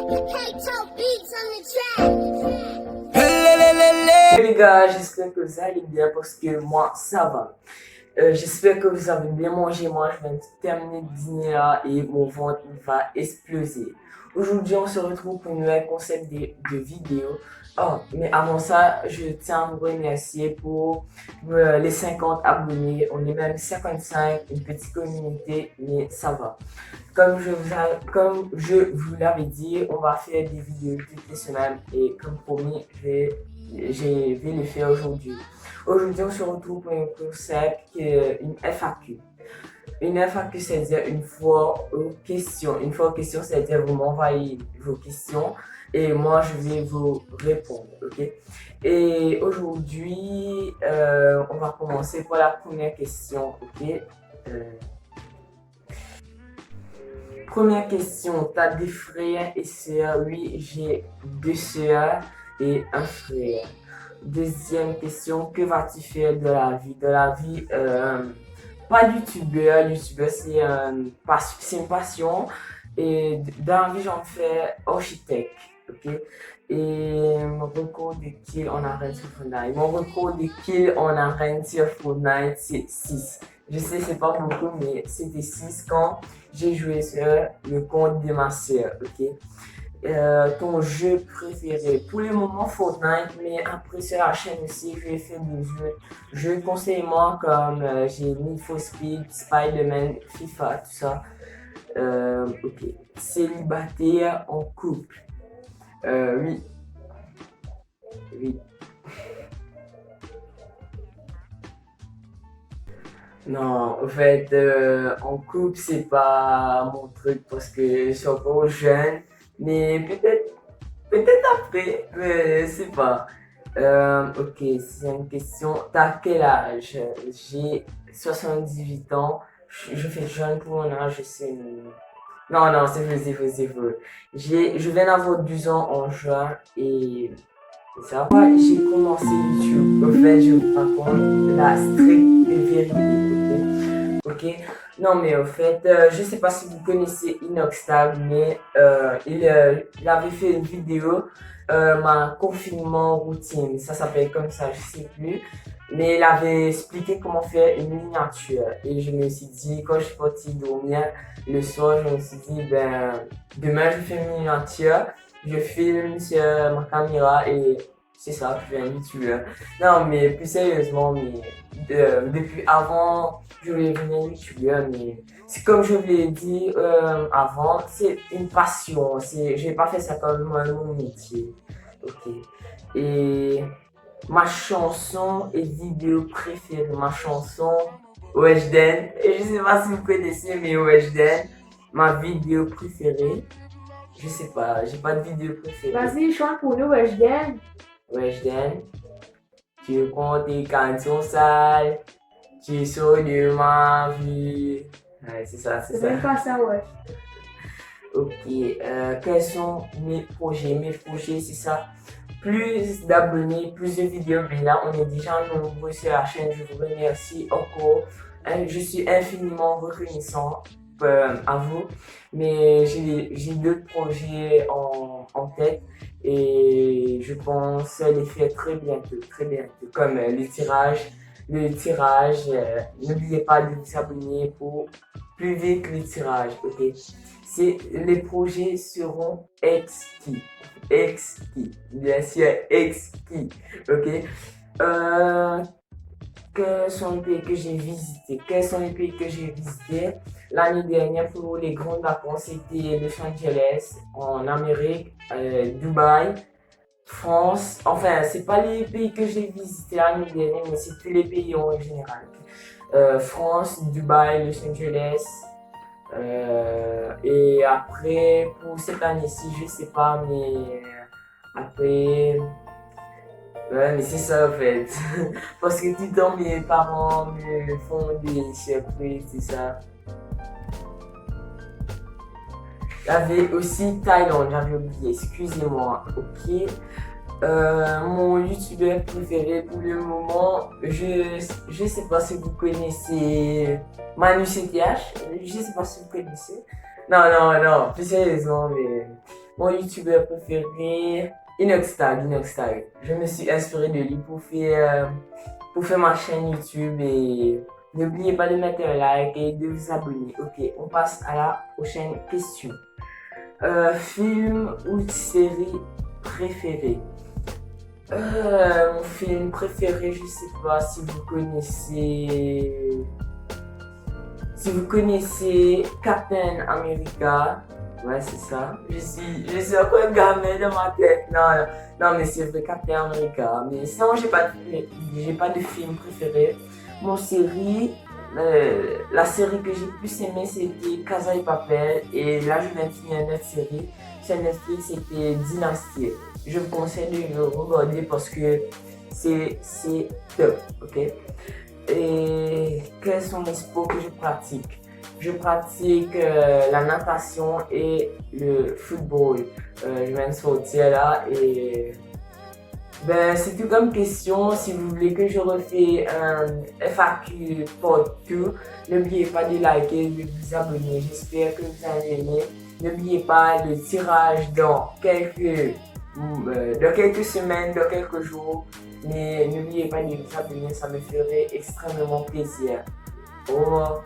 Hey les gars, j'espère que vous allez bien parce que moi ça va. J'espère que vous avez bien mangé. Moi je viens de terminer le dîner là et mon ventre va exploser. Aujourd'hui on se retrouve pour un nouvel concept de vidéo. Oh, mais avant ça, je tiens à vous remercier pour les 50 abonnés. On est même 55, une petite communauté, mais ça va. Comme je vous l'avais dit, on va faire des vidéos toutes les semaines et comme promis, je vais le faire aujourd'hui. Aujourd'hui, on se retrouve pour un concept qui est une FAQ. Une FAQ, c'est-à-dire une fois aux questions. Une fois aux questions, c'est-à-dire vous m'envoyez vos questions et moi, je vais vous répondre, ok? Et aujourd'hui, on va commencer par la première question, ok? Première question, tu as des frères et sœurs? Oui, j'ai 2 sœurs et un frère. Deuxième question, que vas-tu faire de la vie? De la vie, pas youtubeur. Youtubeur, c'est une passion. Et dans la vie, j'en fais architecte. Ok? Et mon record de kills en arène sur Fortnite. Mon record de kills en arène sur Fortnite, c'est 6. Je sais, c'est pas beaucoup, mais c'était 6 quand j'ai joué sur le compte de ma sœur. Ok? Ton jeu préféré? Pour le moment Fortnite, mais après sur la chaîne aussi je vais faire des jeux. Je conseille moi comme j'ai Need for Speed, Spider-Man, FIFA, tout ça. Ok. Célibataire en couple? Oui. Oui. Non, en fait, en couple, c'est pas mon truc parce que je suis encore jeune, mais peut-être après, mais c'est pas. Ok, c'est une question. T'as quel âge? J'ai 78 ans. Je fais jeune pour mon âge, c'est. Non, non, c'est faux. Je viens d'avoir 12 ans en juin et c'est ça. Moi, j'ai commencé YouTube. En fait, je vous raconte la stricte vérité. Ok? Non, mais au fait, je sais pas si vous connaissez Inoxtag, mais il avait fait une vidéo, ma confinement routine. Ça s'appelle comme ça, je sais plus. Mais il avait expliqué comment faire une miniature. Et je me suis dit, quand je suis parti dormir le soir, je me suis dit, ben, demain je fais une miniature. Je filme sur ma caméra et c'est ça, je fais un youtubeur. Non, mais plus sérieusement, depuis avant, je voulais devenir youtubeur, mais c'est comme je vous l'ai dit avant, c'est une passion. Je n'ai pas fait ça comme mon métier. Ok. Et ma chanson et vidéo préférée, ma chanson Weshden. Et je sais pas si vous connaissez, mais Weshden, ma vidéo préférée. Je sais pas, j'ai pas de vidéo préférée. Vas-y, chante pour nous, Weshden. Weshden, tu prends tes cançons sales, tu sors de ma vie. Ouais, c'est ça, c'est C'est ça. même pas ça, wesh. Ok, quels sont mes projets? Mes projets, c'est ça. Plus d'abonnés, plus de vidéos. Mais là, on est déjà nombreux sur la chaîne. Je vous remercie encore. Je suis infiniment reconnaissant à vous. Mais j'ai d'autres projets en tête. Et je pense les faire très bientôt, très bientôt. Comme le tirage. N'oubliez pas de vous abonner pour plus vite le tirage, ok? Les projets seront exquis, bien sûr, exquis, ok? Quels sont les pays que j'ai visités? Quels sont les pays que j'ai visités? L'année dernière, pour les grandes vacances, c'était Los Angeles, en Amérique, Dubaï, France. Enfin, c'est pas les pays que j'ai visités l'année dernière, mais c'est tous les pays en général. France, Dubaï, Los Angeles. Et après, pour cette année-ci, je sais pas, mais après. Ouais, mais c'est ça en fait. Parce que tout le temps, mes parents me font des surprises, c'est ça. J'avais aussi Thaïlande, j'avais oublié, excusez-moi, ok. Mon youtubeur préféré pour le moment, je sais pas si vous connaissez Manu CTH, je sais pas si vous connaissez. Non, plus sérieusement, mais Mon youtubeur préféré, Inoxtag. Je me suis inspiré de lui pour faire ma chaîne YouTube et n'oubliez pas de mettre un like et de vous abonner. Ok, on passe à la prochaine question. Film ou série préférée? Mon film préféré, je sais pas si vous connaissez. Si vous connaissez Captain America, ouais c'est ça. Je suis encore un gamin dans ma tête. Non mais c'est vrai Captain America. Mais sinon j'ai pas de film préféré. Mon série, la série que j'ai plus aimée c'était Casa de Papel et là je viens de finir une autre série. Sur Netflix c'était Dynasty. Je vous conseille de le regarder parce que c'est top, ok? Et quels sont les sports que je pratique? Je pratique la natation et le football. Je viens de sortir là et c'est tout comme question. Si vous voulez que je refais un FAQ part 2, n'oubliez pas de liker, de vous abonner. J'espère que vous allez aimer. N'oubliez pas le tirage dans quelques semaines, dans quelques jours. Mais n'oubliez pas de vous abonner, ça me ferait extrêmement plaisir. Au revoir.